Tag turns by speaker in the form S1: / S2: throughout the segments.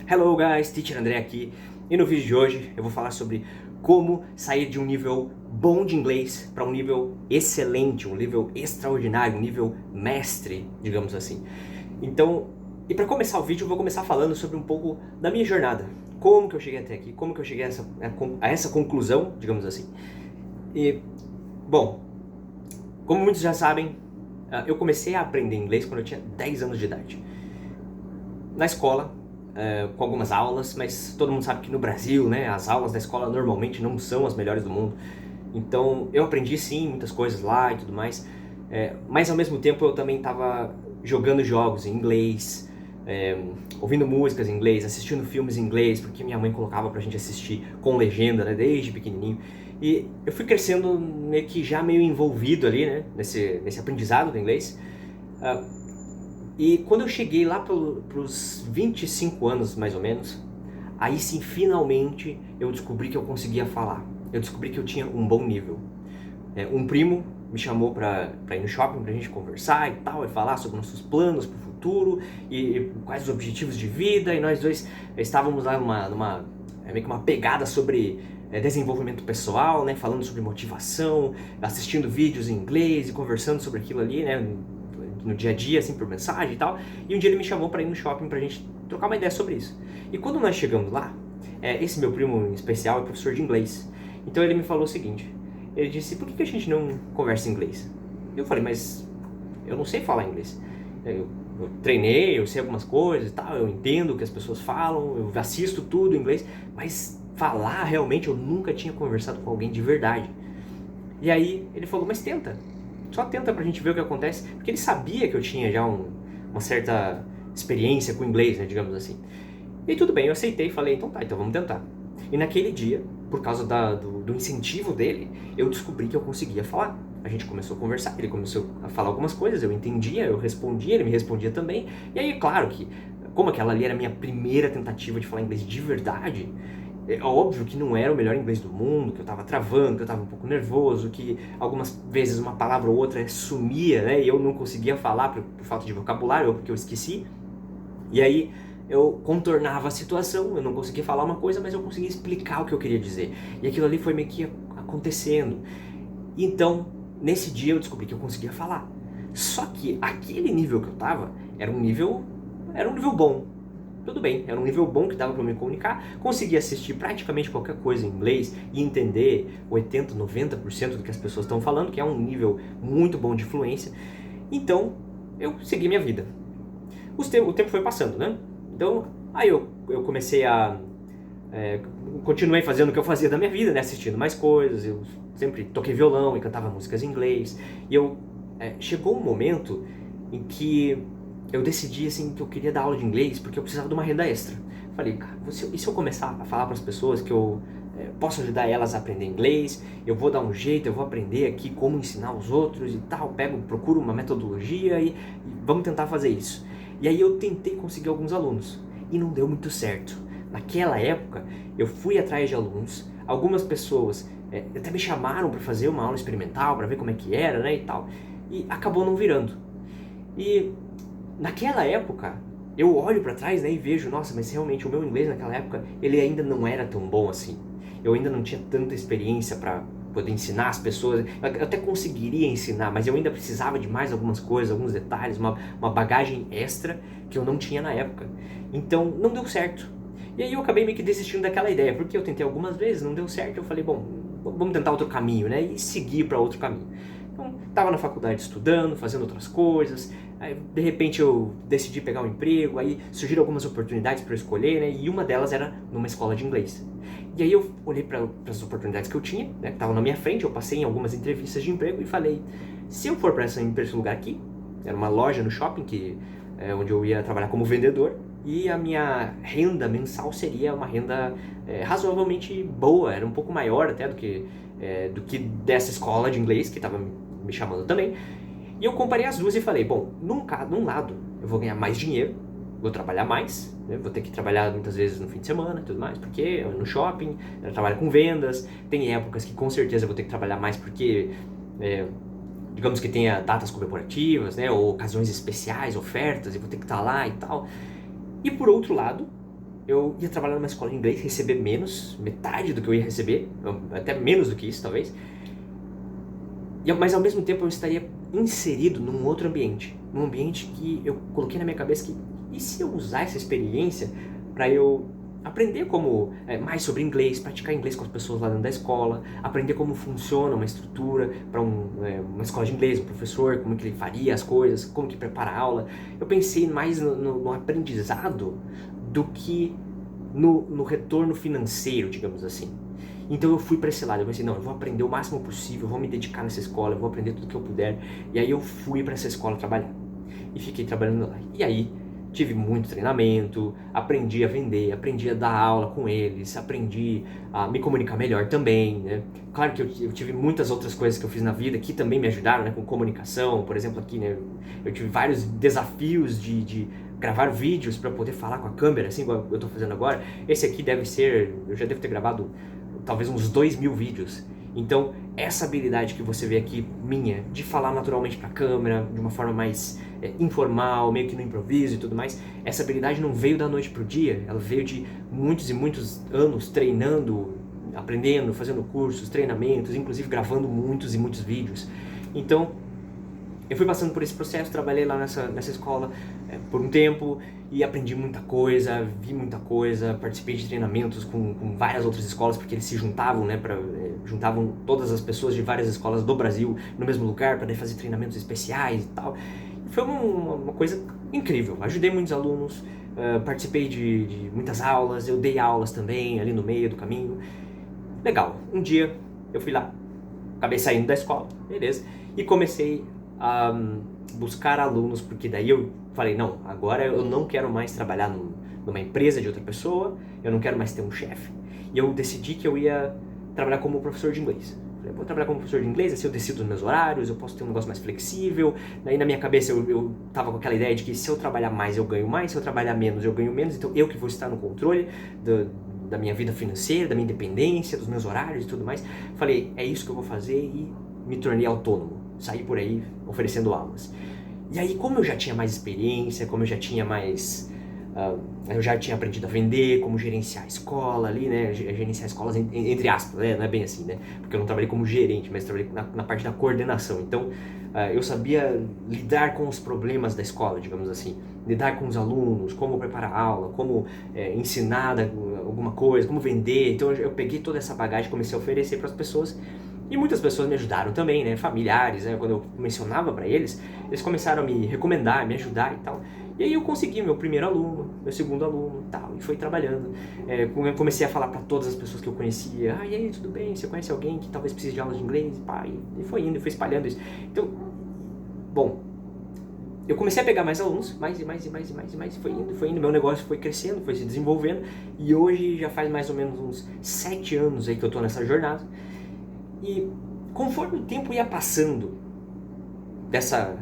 S1: Hello guys, Teacher André aqui, e no vídeo de hoje eu vou falar sobre como sair de um nível bom de inglês para um nível excelente, um nível extraordinário, um nível mestre, digamos assim. Então, e para começar o vídeo eu vou começar falando sobre um pouco da minha jornada, como que eu cheguei até aqui, como que eu cheguei a essa conclusão, digamos assim. E, bom, como muitos já sabem, eu comecei a aprender inglês quando eu tinha 10 anos de idade. Na escola, com algumas aulas, mas todo mundo sabe que no Brasil, né, as aulas da escola normalmente não são as melhores do mundo. Então eu aprendi sim muitas coisas lá e tudo mais, mas ao mesmo tempo eu também estava jogando jogos em inglês, ouvindo músicas em inglês, assistindo filmes em inglês, porque minha mãe colocava pra gente assistir com legenda, né, desde pequenininho. E eu fui crescendo meio que já meio envolvido ali, né, nesse aprendizado do inglês. E quando eu cheguei lá pros 25 anos, mais ou menos, aí sim, finalmente, eu descobri que eu conseguia falar. Eu descobri que eu tinha um bom nível. Um primo me chamou pra ir no shopping pra gente conversar e tal, e falar sobre nossos planos pro futuro, e quais os objetivos de vida, e nós dois estávamos lá meio que uma pegada sobre desenvolvimento pessoal, né, falando sobre motivação, assistindo vídeos em inglês e conversando sobre aquilo ali, né, no dia a dia, assim, por mensagem e tal. E um dia ele me chamou pra ir no shopping pra gente trocar uma ideia sobre isso. E quando nós chegamos lá, esse meu primo em especial é professor de inglês. Então ele me falou o seguinte, ele disse, por que a gente não conversa em inglês? Eu falei, mas eu não sei falar inglês. Eu treinei, eu sei algumas coisas e tal, eu entendo o que as pessoas falam, eu assisto tudo em inglês, mas falar realmente eu nunca tinha conversado com alguém de verdade. E aí ele falou, mas tenta. Só tenta pra gente ver o que acontece, porque ele sabia que eu tinha já uma certa experiência com inglês, né, digamos assim. E tudo bem, eu aceitei e falei, então tá, então vamos tentar. E naquele dia, por causa do incentivo dele, eu descobri que eu conseguia falar. A gente começou a conversar, ele começou a falar algumas coisas, eu entendia, eu respondia, ele me respondia também. E aí, claro que, como aquela ali era a minha primeira tentativa de falar inglês de verdade, é óbvio que não era o melhor inglês do mundo, que eu tava travando, que eu tava um pouco nervoso, que algumas vezes uma palavra ou outra sumia, né, e eu não conseguia falar por falta de vocabulário ou porque eu esqueci. E aí eu contornava a situação, eu não conseguia falar uma coisa, mas eu conseguia explicar o que eu queria dizer. E aquilo ali foi meio que acontecendo. Então, nesse dia eu descobri que eu conseguia falar. Só que aquele nível que eu tava era um nível bom. Tudo bem, era um nível bom que dava para me comunicar, conseguia assistir praticamente qualquer coisa em inglês e entender 80, 90% do que as pessoas estão falando, que é um nível muito bom de fluência. Então, eu segui minha vida. O tempo foi passando, né? Então, aí eu comecei a... continuei fazendo o que eu fazia da minha vida, né? Assistindo mais coisas, eu sempre toquei violão e cantava músicas em inglês. E chegou um momento em que eu decidi assim que eu queria dar aula de inglês porque eu precisava de uma renda extra. Falei, cara, e se eu começar a falar para as pessoas que eu posso ajudar elas a aprender inglês, eu vou dar um jeito, eu vou aprender aqui como ensinar os outros e tal, procuro uma metodologia e vamos tentar fazer isso. E aí eu tentei conseguir alguns alunos e não deu muito certo. Naquela época eu fui atrás de alunos, algumas pessoas até me chamaram para fazer uma aula experimental, para ver como é que era, né, e tal, e acabou não virando. E naquela época, eu olho pra trás, né, e vejo, nossa, mas realmente o meu inglês naquela época, ele ainda não era tão bom assim. Eu ainda não tinha tanta experiência pra poder ensinar as pessoas. Eu até conseguiria ensinar, mas eu ainda precisava de mais algumas coisas, alguns detalhes, uma bagagem extra que eu não tinha na época. Então, não deu certo. E aí eu acabei meio que desistindo daquela ideia, porque eu tentei algumas vezes, não deu certo, eu falei, bom, vamos tentar outro caminho, né, e seguir pra outro caminho. Então, estava na faculdade estudando, fazendo outras coisas, aí, de repente eu decidi pegar um emprego, aí surgiram algumas oportunidades para eu escolher, né, e uma delas era numa escola de inglês. E aí eu olhei para as oportunidades que eu tinha, né, que estavam na minha frente, eu passei em algumas entrevistas de emprego e falei, se eu for para esse lugar aqui, era uma loja no shopping, onde eu ia trabalhar como vendedor, e a minha renda mensal seria uma renda razoavelmente boa, era um pouco maior até do que dessa escola de inglês que estava me chamando também. E eu comparei as duas e falei, bom, num lado eu vou ganhar mais dinheiro, vou trabalhar mais, né? Vou ter que trabalhar muitas vezes no fim de semana e tudo mais, porque no shopping, eu trabalho com vendas, tem épocas que com certeza eu vou ter que trabalhar mais porque, digamos que tenha datas comemorativas, né, ou ocasiões especiais, ofertas, e vou ter que estar lá e tal. E por outro lado, eu ia trabalhar numa escola de inglês, receber menos, metade do que eu ia receber, até menos do que isso talvez, mas ao mesmo tempo eu estaria inserido num outro ambiente, num ambiente que eu coloquei na minha cabeça que, e se eu usar essa experiência para eu aprender mais sobre inglês, praticar inglês com as pessoas lá dentro da escola, aprender como funciona uma estrutura para uma escola de inglês, um professor, como que ele faria as coisas, como que prepara a aula. Eu pensei mais no aprendizado do que no retorno financeiro, digamos assim. Então eu fui para esse lado, eu pensei, não, eu vou aprender o máximo possível, eu vou me dedicar nessa escola, eu vou aprender tudo que eu puder. E aí eu fui para essa escola trabalhar. E fiquei trabalhando lá. E aí tive muito treinamento, aprendi a vender, aprendi a dar aula com eles, aprendi a me comunicar melhor também, né? Claro que eu tive muitas outras coisas que eu fiz na vida que também me ajudaram, né? Com comunicação, por exemplo, aqui, né? Eu tive vários desafios de gravar vídeos para poder falar com a câmera, assim, igual eu tô fazendo agora. Esse aqui eu já devo ter gravado talvez uns 2.000 vídeos. Então, essa habilidade que você vê aqui, minha, de falar naturalmente pra câmera, de uma forma mais informal, meio que no improviso e tudo mais, essa habilidade não veio da noite pro dia, ela veio de muitos e muitos anos treinando, aprendendo, fazendo cursos, treinamentos, inclusive gravando muitos e muitos vídeos. Então, eu fui passando por esse processo, trabalhei lá nessa escola por um tempo e aprendi muita coisa, vi muita coisa, participei de treinamentos com várias outras escolas, porque eles se juntavam, né, juntavam todas as pessoas de várias escolas do Brasil no mesmo lugar para fazer treinamentos especiais e tal. Foi uma coisa incrível, ajudei muitos alunos, participei de muitas aulas, eu dei aulas também ali no meio do caminho. Legal, um dia eu fui lá, acabei saindo da escola, beleza, e comecei a buscar alunos, porque daí eu falei, não, agora eu não quero mais trabalhar numa empresa de outra pessoa, eu não quero mais ter um chefe. E eu decidi que eu ia trabalhar como professor de inglês. Falei, eu vou trabalhar como professor de inglês, assim eu decido os meus horários, eu posso ter um negócio mais flexível. Daí na minha cabeça eu tava com aquela ideia de que se eu trabalhar mais eu ganho mais, se eu trabalhar menos eu ganho menos, então eu que vou estar no controle da minha vida financeira, da minha independência, dos meus horários e tudo mais. Falei, é isso que eu vou fazer e me tornei autônomo. Saí por aí oferecendo aulas. E aí, como eu já tinha mais experiência, como eu já tinha mais... eu já tinha aprendido a vender, como gerenciar a escola ali, né? Gerenciar escolas entre aspas, né? Não é bem assim, né? Porque eu não trabalhei como gerente, mas trabalhei na parte da coordenação. Então, eu sabia lidar com os problemas da escola, digamos assim. Lidar com os alunos, como preparar a aula, como ensinar alguma coisa, como vender. Então, eu peguei toda essa bagagem e comecei a oferecer para as pessoas. E muitas pessoas me ajudaram também, né? Familiares, né? Quando eu mencionava para eles, eles começaram a me recomendar, me ajudar e tal. E aí eu consegui meu primeiro aluno, meu segundo aluno e tal, e foi trabalhando. Eu comecei a falar para todas as pessoas que eu conhecia, e aí, tudo bem? Você conhece alguém que talvez precise de aula de inglês? Pá, e foi indo, foi espalhando isso. Então, bom, eu comecei a pegar mais alunos, mais, foi indo, meu negócio foi crescendo, foi se desenvolvendo, e hoje já faz mais ou menos uns 7 anos aí que eu tô nessa jornada. E conforme o tempo ia passando dessa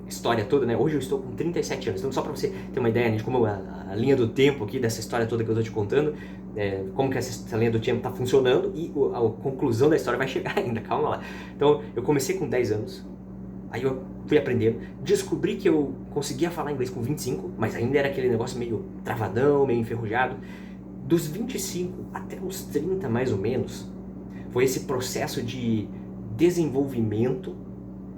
S1: história toda, né? Hoje eu estou com 37 anos, então só pra você ter uma ideia, né, de como a linha do tempo aqui dessa história toda que eu tô te contando, como que essa linha do tempo tá funcionando e a conclusão da história vai chegar ainda, calma lá. Então eu comecei com 10 anos, aí eu fui aprendendo, descobri que eu conseguia falar inglês com 25, mas ainda era aquele negócio meio travadão, meio enferrujado. Dos 25 até os 30 mais ou menos, foi esse processo de desenvolvimento,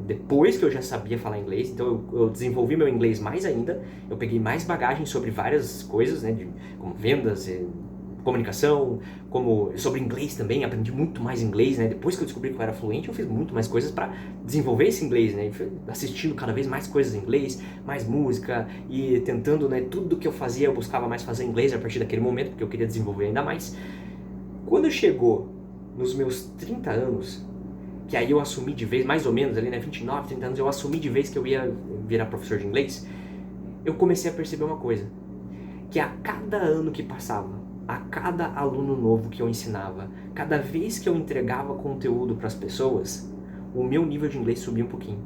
S1: depois que eu já sabia falar inglês, então eu desenvolvi meu inglês mais ainda, eu peguei mais bagagem sobre várias coisas, né, como vendas, comunicação, sobre inglês também, aprendi muito mais inglês, né, depois que eu descobri que eu era fluente, eu fiz muito mais coisas para desenvolver esse inglês, né, assistindo cada vez mais coisas em inglês, mais música, e tentando, né, tudo que eu fazia, eu buscava mais fazer inglês a partir daquele momento, porque eu queria desenvolver ainda mais. Quando chegou nos meus 30 anos, que aí eu assumi de vez, mais ou menos ali, né, 29, 30 anos, eu assumi de vez que eu ia virar professor de inglês, eu comecei a perceber uma coisa, que a cada ano que passava, a cada aluno novo que eu ensinava, cada vez que eu entregava conteúdo para as pessoas, o meu nível de inglês subia um pouquinho.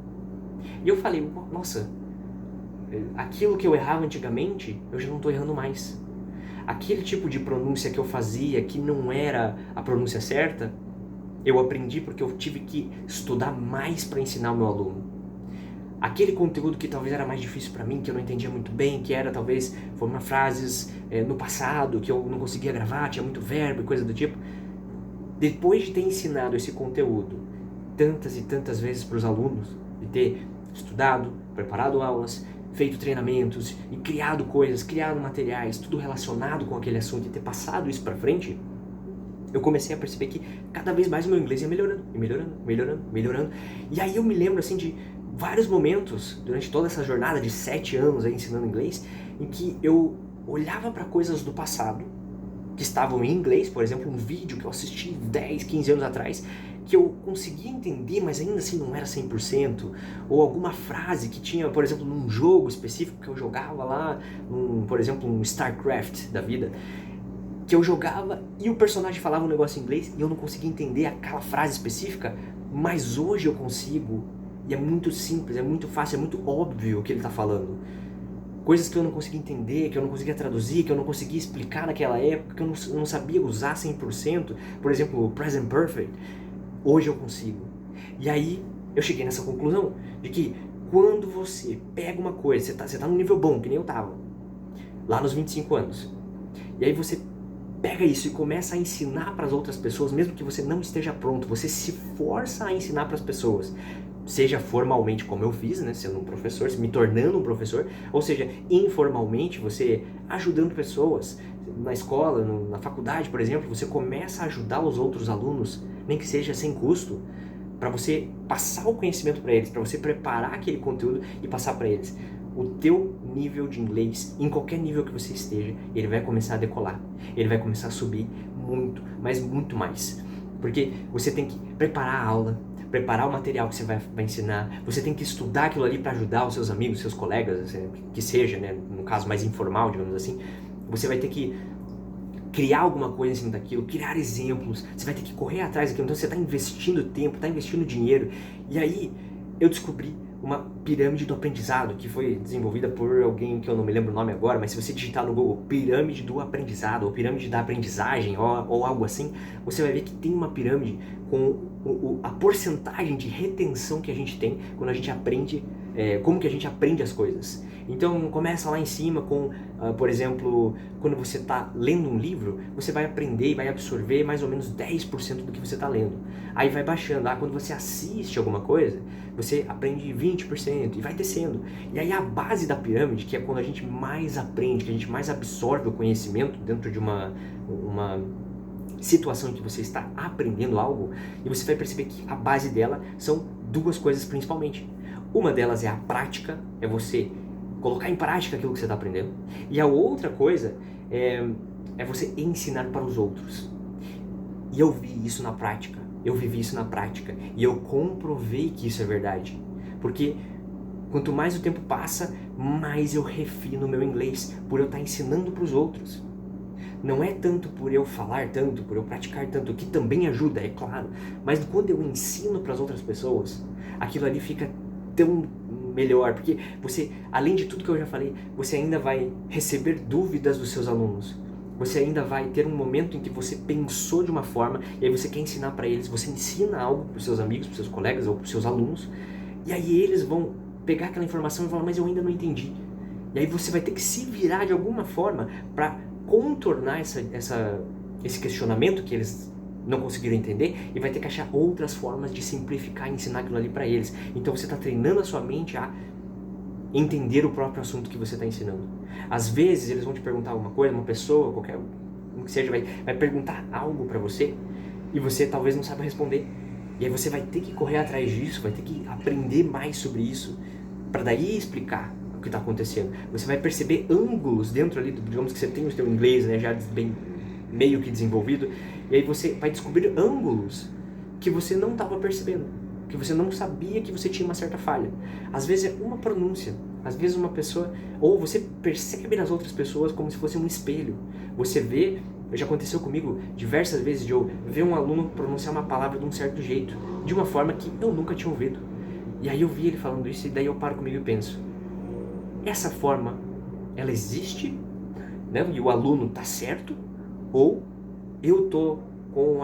S1: E eu falei, nossa, aquilo que eu errava antigamente, eu já não estou errando mais. Aquele tipo de pronúncia que eu fazia, que não era a pronúncia certa, eu aprendi porque eu tive que estudar mais para ensinar o meu aluno. aquele conteúdo que talvez era mais difícil para mim, que eu não entendia muito bem, que era talvez formar frases no passado, que eu não conseguia gravar, tinha muito verbo e coisa do tipo. Depois de ter ensinado esse conteúdo tantas e tantas vezes para os alunos, de ter estudado, preparado aulas, feito treinamentos e criado coisas, criado materiais, tudo relacionado com aquele assunto e ter passado isso para frente, eu comecei a perceber que cada vez mais o meu inglês ia melhorando, e melhorando, melhorando, melhorando. E aí eu me lembro assim de vários momentos durante toda essa jornada de 7 anos aí ensinando inglês, em que eu olhava para coisas do passado que estavam em inglês, por exemplo, um vídeo que eu assisti 10, 15 anos atrás, que eu conseguia entender, mas ainda assim não era 100%, ou alguma frase que tinha, por exemplo, num jogo específico que eu jogava lá, por exemplo, um StarCraft da vida, que eu jogava e o personagem falava um negócio em inglês e eu não conseguia entender aquela frase específica, mas hoje eu consigo, e é muito simples, é muito fácil, é muito óbvio o que ele está falando. Coisas que eu não conseguia entender, que eu não conseguia traduzir, que eu não conseguia explicar naquela época, que eu não sabia usar 100%, por exemplo, o Present Perfect, hoje eu consigo. E aí eu cheguei nessa conclusão de que quando você pega uma coisa, você tá num nível bom, que nem eu tava, lá nos 25 anos, e aí você pega isso e começa a ensinar para as outras pessoas, mesmo que você não esteja pronto, você se força a ensinar para as pessoas, seja formalmente como eu fiz, né, sendo um professor, me tornando um professor, ou seja, informalmente, você ajudando pessoas na escola, na faculdade, por exemplo, você começa a ajudar os outros alunos, nem que seja sem custo, para você passar o conhecimento para eles, para você preparar aquele conteúdo e passar para eles. O teu nível de inglês, em qualquer nível que você esteja, ele vai começar a decolar, ele vai começar a subir muito, mas muito mais, porque você tem que preparar a aula, preparar o material que você vai ensinar, você tem que estudar aquilo ali para ajudar os seus amigos, seus colegas, que seja, né, no caso mais informal, digamos assim, você vai ter que criar alguma coisa em cima daquilo, criar exemplos, você vai ter que correr atrás daquilo, então você está investindo tempo, está investindo dinheiro, e aí eu descobri uma pirâmide do aprendizado que foi desenvolvida por alguém que eu não me lembro o nome agora, mas se você digitar no Google pirâmide do aprendizado ou pirâmide da aprendizagem ou algo assim, você vai ver que tem uma pirâmide com a porcentagem de retenção que a gente tem quando a gente aprende, como que a gente aprende as coisas. Então começa lá em cima com, por exemplo, quando você está lendo um livro, você vai aprender e vai absorver mais ou menos 10% do que você está lendo. Aí vai baixando, quando você assiste alguma coisa, você aprende 20% e vai descendo. E aí a base da pirâmide, que é quando a gente mais aprende, que a gente mais absorve o conhecimento dentro de uma situação em que você está aprendendo algo, e você vai perceber que a base dela são duas coisas principalmente. Uma delas é a prática, é você colocar em prática aquilo que você está aprendendo. E a outra coisa é você ensinar para os outros. E eu vi isso na prática, eu vivi isso na prática, e eu comprovei que isso é verdade. Porque quanto mais o tempo passa, mais eu refino o meu inglês, por eu estar ensinando para os outros. Não é tanto por eu falar tanto, por eu praticar tanto, que também ajuda, é claro, mas quando eu ensino para as outras pessoas, aquilo ali fica tão melhor, porque você, além de tudo que eu já falei, você ainda vai receber dúvidas dos seus alunos. Você ainda vai ter um momento em que você pensou de uma forma e aí você quer ensinar para eles, você ensina algo para os seus amigos, para os seus colegas ou para os seus alunos, e aí eles vão pegar aquela informação e falar, mas eu ainda não entendi. E aí você vai ter que se virar de alguma forma para contornar esse questionamento que eles não conseguiram entender e vai ter que achar outras formas de simplificar e ensinar aquilo ali para eles. Então você está treinando a sua mente a entender o próprio assunto que você está ensinando. Às vezes eles vão te perguntar alguma coisa, uma pessoa, qualquer um que seja, vai perguntar algo para você e você talvez não saiba responder. E aí você vai ter que correr atrás disso, vai ter que aprender mais sobre isso para daí explicar o que está acontecendo. Você vai perceber ângulos dentro ali, digamos que você tem o seu inglês, né, já bem meio que desenvolvido, e aí você vai descobrir ângulos que você não estava percebendo, que você não sabia que você tinha uma certa falha. Às vezes é uma pronúncia, às vezes uma pessoa, ou você percebe nas outras pessoas como se fosse um espelho. Você vê, já aconteceu comigo diversas vezes de eu ver um aluno pronunciar uma palavra de um certo jeito, de uma forma que eu nunca tinha ouvido. E aí eu vi ele falando isso e daí eu paro comigo e penso, essa forma, ela existe, né? E o aluno está certo, ou eu tô com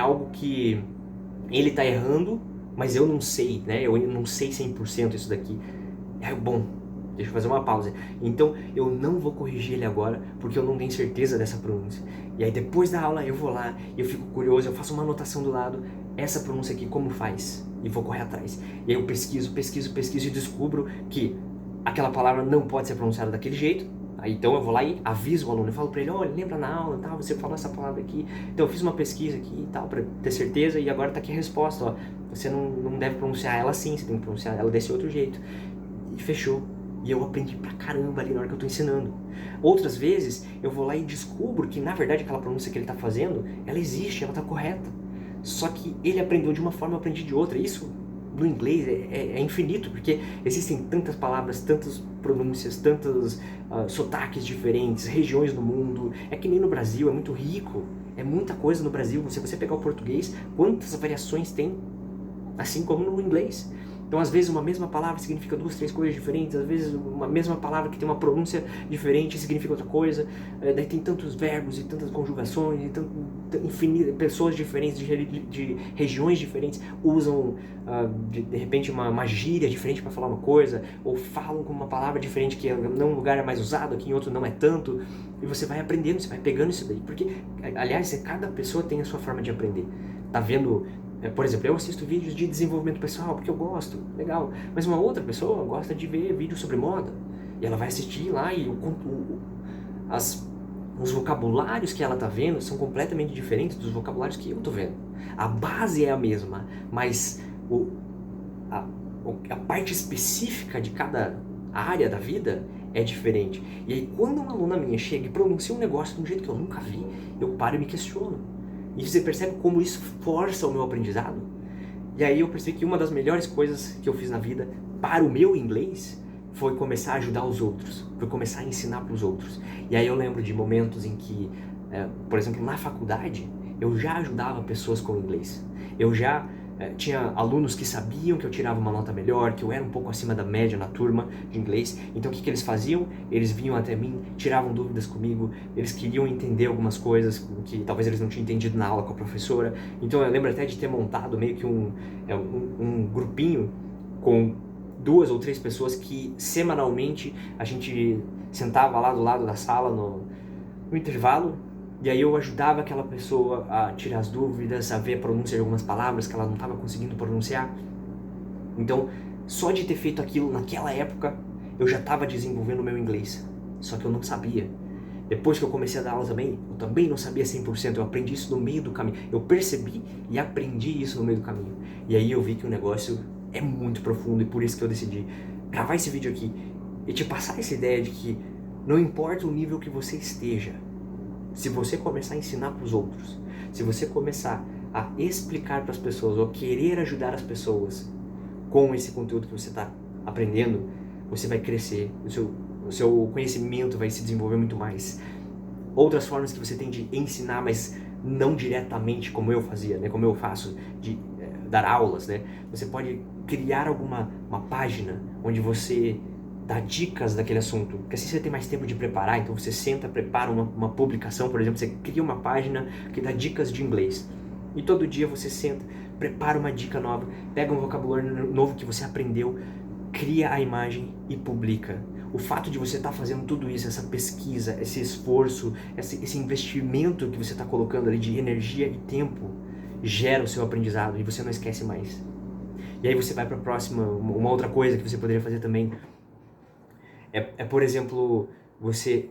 S1: algo que ele está errando mas eu não sei, né? Eu não sei 100% isso daqui. Bom, deixa eu fazer uma pausa. Então, eu não vou corrigir ele agora, porque eu não tenho certeza dessa pronúncia. E aí, depois da aula, eu vou lá, eu fico curioso, eu faço uma anotação do lado, essa pronúncia aqui, como faz? E vou correr atrás. E aí eu pesquiso e descubro que aquela palavra não pode ser pronunciada daquele jeito. Aí, então eu vou lá e aviso o aluno, eu falo pra ele, olha, lembra na aula, tá, você falou essa palavra aqui, então eu fiz uma pesquisa aqui e tal, pra ter certeza, e agora tá aqui a resposta, ó, você não deve pronunciar ela assim, você tem que pronunciar ela desse outro jeito. E fechou. E eu aprendi pra caramba ali na hora que eu tô ensinando. Outras vezes, eu vou lá e descubro que, na verdade, aquela pronúncia que ele tá fazendo, ela existe, ela tá correta. Só que ele aprendeu de uma forma, eu aprendi de outra. Isso, no inglês, é infinito, porque existem tantas palavras, tantas pronúncias, tantos sotaques diferentes, regiões no mundo. É que nem no Brasil, é muito rico. É muita coisa no Brasil. Se você pegar o português, quantas variações tem? Assim como no inglês. Então, às vezes, uma mesma palavra significa duas, três coisas diferentes. Às vezes, uma mesma palavra que tem uma pronúncia diferente significa outra coisa. Daí tem tantos verbos e tantas conjugações e infinitas pessoas diferentes, de regiões diferentes, usam, de repente, uma gíria diferente para falar uma coisa, ou falam com uma palavra diferente que em um lugar é mais usado, aqui em outro não é tanto. E você vai aprendendo, você vai pegando isso daí. Porque, aliás, cada pessoa tem a sua forma de aprender. Tá vendo? Por exemplo, eu assisto vídeos de desenvolvimento pessoal porque eu gosto, legal. Mas uma outra pessoa gosta de ver vídeos sobre moda. E ela vai assistir lá e os vocabulários que ela tá vendo são completamente diferentes dos vocabulários que eu tô vendo. A base é a mesma, mas a parte específica de cada área da vida é diferente. E aí quando uma aluna minha chega e pronuncia um negócio de um jeito que eu nunca vi, eu paro e me questiono. E você percebe como isso força o meu aprendizado? E aí eu percebi que uma das melhores coisas que eu fiz na vida para o meu inglês foi começar a ajudar os outros, foi começar a ensinar para os outros. E aí eu lembro de momentos em que, por exemplo, na faculdade, eu já ajudava pessoas com inglês. Eu já tinha alunos que sabiam que eu tirava uma nota melhor, que eu era um pouco acima da média na turma de inglês. Então o que eles faziam? Eles vinham até mim, tiravam dúvidas comigo, eles queriam entender algumas coisas que talvez eles não tinham entendido na aula com a professora. Então eu lembro até de ter montado meio que um grupinho com 2 ou 3 pessoas que semanalmente a gente sentava lá do lado da sala no intervalo. E aí eu ajudava aquela pessoa a tirar as dúvidas, a ver a pronúncia de algumas palavras que ela não estava conseguindo pronunciar. Então, só de ter feito aquilo naquela época, eu já estava desenvolvendo o meu inglês. Só que eu não sabia. Depois que eu comecei a dar aula também, eu também não sabia 100%. Eu aprendi isso no meio do caminho. Eu percebi e aprendi isso no meio do caminho. E aí eu vi que o negócio é muito profundo e por isso que eu decidi gravar esse vídeo aqui e te passar essa ideia de que não importa o nível que você esteja, se você começar a ensinar para os outros, se você começar a explicar para as pessoas ou querer ajudar as pessoas com esse conteúdo que você está aprendendo, você vai crescer, o seu conhecimento vai se desenvolver muito mais. Outras formas que você tem de ensinar, mas não diretamente como eu fazia, né? Como eu faço, de dar aulas, né? Você pode criar uma página onde você dá dicas daquele assunto, porque assim você tem mais tempo de preparar. Então você senta, prepara uma publicação, por exemplo, você cria uma página que dá dicas de inglês, e todo dia você senta, prepara uma dica nova, pega um vocabulário novo que você aprendeu, cria a imagem e publica. O fato de você estar fazendo tudo isso, essa pesquisa, esse esforço, esse investimento que você está colocando ali de energia e tempo, gera o seu aprendizado e você não esquece mais. E aí você vai para a próxima, uma outra coisa que você poderia fazer também, por exemplo, você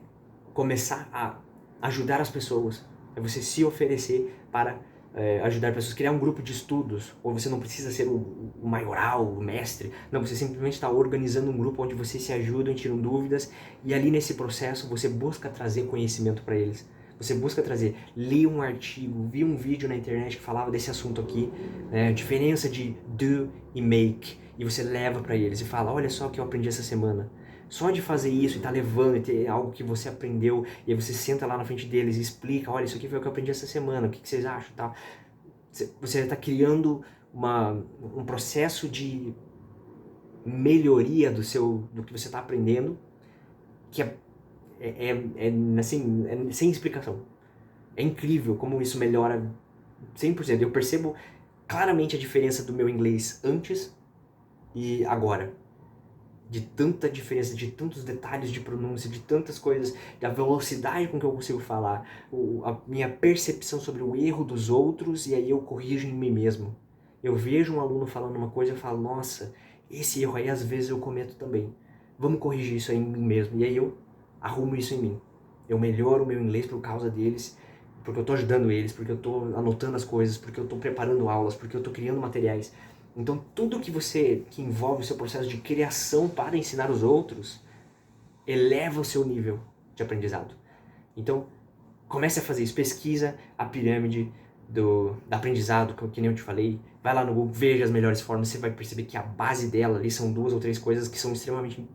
S1: começar a ajudar as pessoas, é você se oferecer para ajudar pessoas, criar um grupo de estudos, ou você não precisa ser o maioral, o mestre, não, você simplesmente está organizando um grupo onde vocês se ajudam, tiram dúvidas, e ali nesse processo você busca trazer conhecimento para eles. Você busca trazer, li um artigo, vi um vídeo na internet que falava desse assunto aqui, a diferença de do e make, e você leva para eles e fala, olha só o que eu aprendi essa semana. Só de fazer isso e tá levando, e ter algo que você aprendeu, e aí você senta lá na frente deles e explica, olha, isso aqui foi o que eu aprendi essa semana, o que vocês acham, tal. Você está criando um processo de melhoria do que você está aprendendo, que assim, sem explicação. É incrível como isso melhora 100%. Eu percebo claramente a diferença do meu inglês antes e agora. De tanta diferença, de tantos detalhes de pronúncia, de tantas coisas, da velocidade com que eu consigo falar, a minha percepção sobre o erro dos outros, e aí eu corrijo em mim mesmo. Eu vejo um aluno falando uma coisa e eu falo, nossa, esse erro aí às vezes eu cometo também. Vamos corrigir isso aí em mim mesmo. E aí eu arrumo isso em mim. Eu melhoro o meu inglês por causa deles, porque eu estou ajudando eles, porque eu estou anotando as coisas, porque eu estou preparando aulas, porque eu estou criando materiais. Então, tudo que envolve o seu processo de criação para ensinar os outros eleva o seu nível de aprendizado. Então, comece a fazer isso. Pesquisa a pirâmide da aprendizado, que nem eu te falei. Vai lá no Google, veja as melhores formas. Você vai perceber que a base dela ali são 2 ou 3 coisas que são extremamente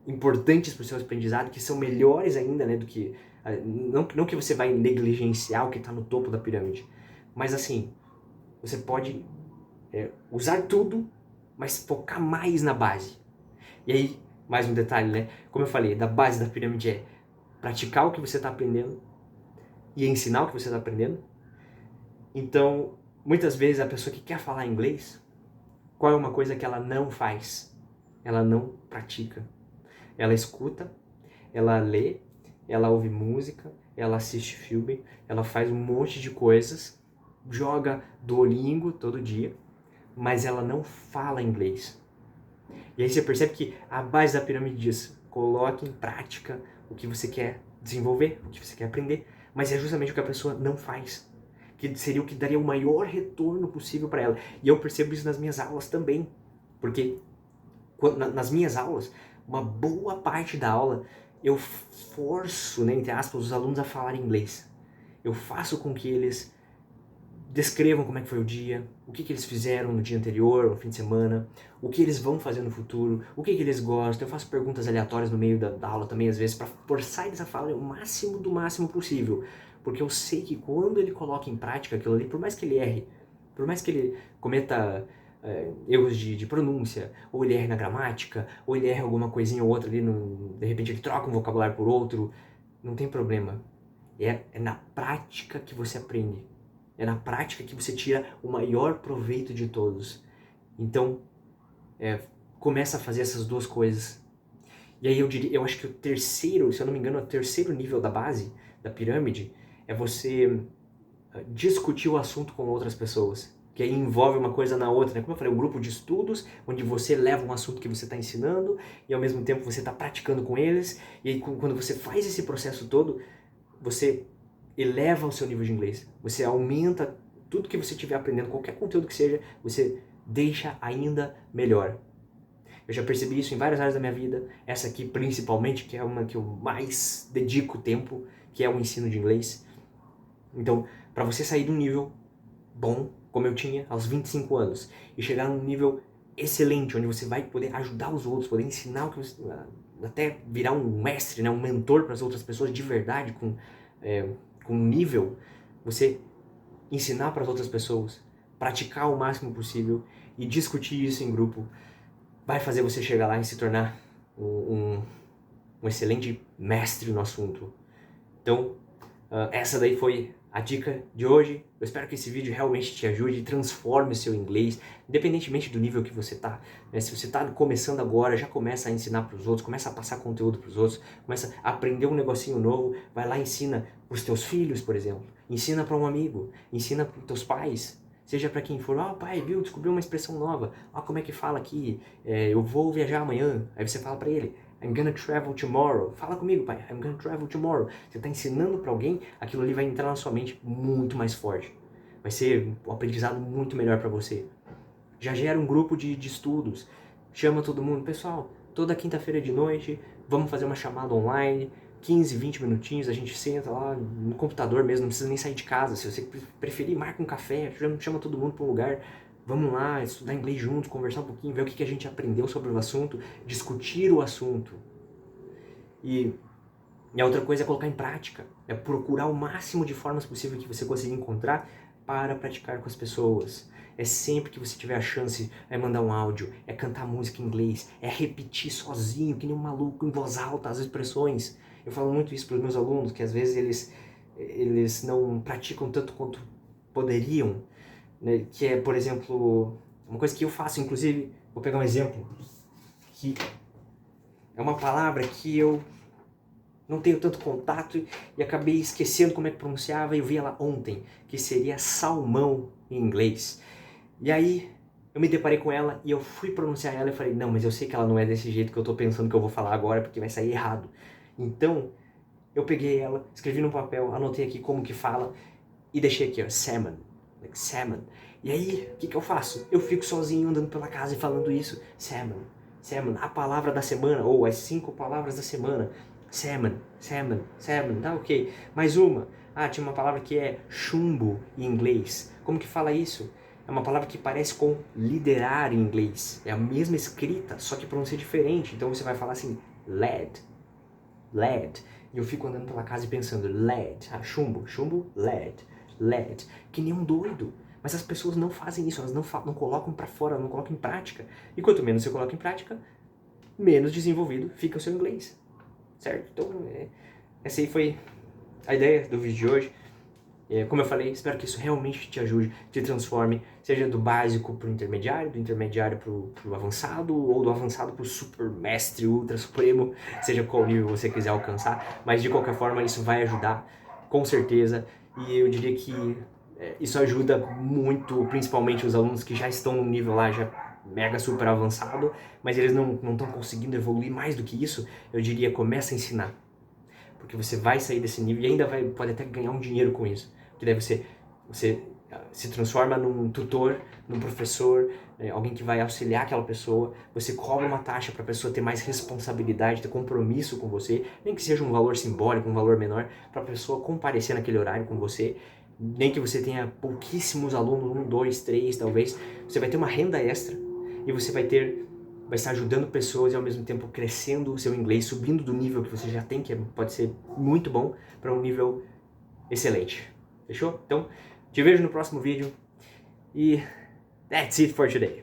S1: importantes para o seu aprendizado, que são melhores ainda, né, do que... Não que você vai negligenciar o que está no topo da pirâmide, mas assim, você pode usar tudo, mas focar mais na base. E aí, mais um detalhe, né? Como eu falei, da base da pirâmide é praticar o que você está aprendendo e ensinar o que você está aprendendo. Então, muitas vezes a pessoa que quer falar inglês, qual é uma coisa que ela não faz? Ela não pratica. Ela escuta, ela lê, ela ouve música, ela assiste filme, ela faz um monte de coisas, joga Duolingo todo dia, mas ela não fala inglês. E aí você percebe que a base da pirâmide diz, coloque em prática o que você quer desenvolver, o que você quer aprender, mas é justamente o que a pessoa não faz, que seria o que daria o maior retorno possível para ela. E eu percebo isso nas minhas aulas também, porque nas minhas aulas, uma boa parte da aula eu forço, né, entre aspas, os alunos a falar inglês. Eu faço com que eles descrevam como é que foi o dia, o que eles fizeram no dia anterior, no fim de semana, o que eles vão fazer no futuro, o que eles gostam. Eu faço perguntas aleatórias no meio da aula também, às vezes, para forçar eles a falar o máximo do máximo possível. Porque eu sei que quando ele coloca em prática aquilo ali, por mais que ele erre, por mais que ele cometa erros de pronúncia, ou ele erre na gramática, ou ele erre alguma coisinha ou outra ali, de repente ele troca um vocabulário por outro, não tem problema. É na prática que você aprende. É na prática que você tira o maior proveito de todos. Então, começa a fazer essas 2 coisas. E aí eu acho que o terceiro, se eu não me engano, o terceiro nível da base, da pirâmide, é você discutir o assunto com outras pessoas. Que aí envolve uma coisa na outra, né? Como eu falei, um grupo de estudos, onde você leva um assunto que você está ensinando e ao mesmo tempo você está praticando com eles. E aí quando você faz esse processo todo, você eleva o seu nível de inglês. Você aumenta tudo que você estiver aprendendo, qualquer conteúdo que seja, você deixa ainda melhor. Eu já percebi isso em várias áreas da minha vida, essa aqui principalmente, que é uma que eu mais dedico tempo, que é o ensino de inglês. Então, para você sair de um nível bom, como eu tinha aos 25 anos, e chegar num nível excelente, onde você vai poder ajudar os outros, poder ensinar o que você, até virar um mestre, né, um mentor para as outras pessoas de verdade, com nível, você ensinar para as outras pessoas, praticar o máximo possível e discutir isso em grupo, vai fazer você chegar lá e se tornar um excelente mestre no assunto. Então, essa daí foi a dica de hoje. Eu espero que esse vídeo realmente te ajude e transforme o seu inglês, independentemente do nível que você está. Né? Se você está começando agora, já começa a ensinar para os outros, começa a passar conteúdo para os outros, começa a aprender um negocinho novo, vai lá e ensina para os teus filhos, por exemplo. Ensina para um amigo, ensina para os teus pais, seja para quem for. Pai, viu, descobriu uma expressão nova. Como é que fala aqui? Eu vou viajar amanhã. Aí você fala para ele, I'm gonna travel tomorrow. Fala comigo, pai. I'm gonna travel tomorrow. Você está ensinando para alguém, aquilo ali vai entrar na sua mente muito mais forte. Vai ser um aprendizado muito melhor para você. Já gera um grupo de estudos. Chama todo mundo. Pessoal, toda quinta-feira de noite, vamos fazer uma chamada online. 15, 20 minutinhos, a gente senta lá no computador mesmo, não precisa nem sair de casa. Se você preferir, marca um café, chama todo mundo para um lugar. Vamos lá, estudar inglês juntos, conversar um pouquinho, ver o que a gente aprendeu sobre o assunto, discutir o assunto. E a outra coisa é colocar em prática, é procurar o máximo de formas possível que você conseguir encontrar para praticar com as pessoas. É sempre que você tiver a chance, é mandar um áudio, é cantar música em inglês, é repetir sozinho, que nem um maluco, em voz alta, as expressões. Eu falo muito isso para os meus alunos, que às vezes eles não praticam tanto quanto poderiam, né, que é, por exemplo, uma coisa que eu faço, inclusive, vou pegar um exemplo, que é uma palavra que eu não tenho tanto contato e acabei esquecendo como é que pronunciava e eu vi ela ontem, que seria salmão em inglês. E aí eu me deparei com ela e eu fui pronunciar ela e falei, não, mas eu sei que ela não é desse jeito que eu tô pensando que eu vou falar agora, porque vai sair errado. Então, eu peguei ela, escrevi no papel, anotei aqui como que fala e deixei aqui, ó, salmon, like salmon. E aí, o que eu faço? Eu fico sozinho andando pela casa e falando isso, salmon, salmon, a palavra da semana, ou as 5 palavras da semana, salmon, salmon, salmon, tá ok. Mais uma, tinha uma palavra que é chumbo em inglês. Como que fala isso? É uma palavra que parece com liderar em inglês. É a mesma escrita, só que pronuncia diferente. Então você vai falar assim, lead, lead. E eu fico andando pela casa e pensando, lead, chumbo, chumbo, lead, lead. Que nem um doido. Mas as pessoas não fazem isso, elas não colocam pra fora, não colocam em prática. E quanto menos você coloca em prática, menos desenvolvido fica o seu inglês. Certo? Então, essa aí foi a ideia do vídeo de hoje. Como eu falei, espero que isso realmente te ajude, te transforme, seja do básico para o intermediário, do intermediário para o avançado, ou do avançado para o super mestre, ultra supremo, seja qual nível você quiser alcançar, mas de qualquer forma isso vai ajudar, com certeza, e eu diria que isso ajuda muito, principalmente os alunos que já estão no nível lá, já mega super avançado, mas eles não estão conseguindo evoluir mais do que isso, eu diria, começa a ensinar. Porque você vai sair desse nível e ainda pode até ganhar um dinheiro com isso. Que daí você se transforma num tutor, num professor, alguém que vai auxiliar aquela pessoa, você cobra uma taxa para a pessoa ter mais responsabilidade, ter compromisso com você, nem que seja um valor simbólico, um valor menor, para a pessoa comparecer naquele horário com você, nem que você tenha pouquíssimos alunos, 1, 2, 3 talvez, você vai ter uma renda extra e você vai estar ajudando pessoas e ao mesmo tempo crescendo o seu inglês, subindo do nível que você já tem, que pode ser muito bom, para um nível excelente. Fechou? Então, te vejo no próximo vídeo e that's it for today.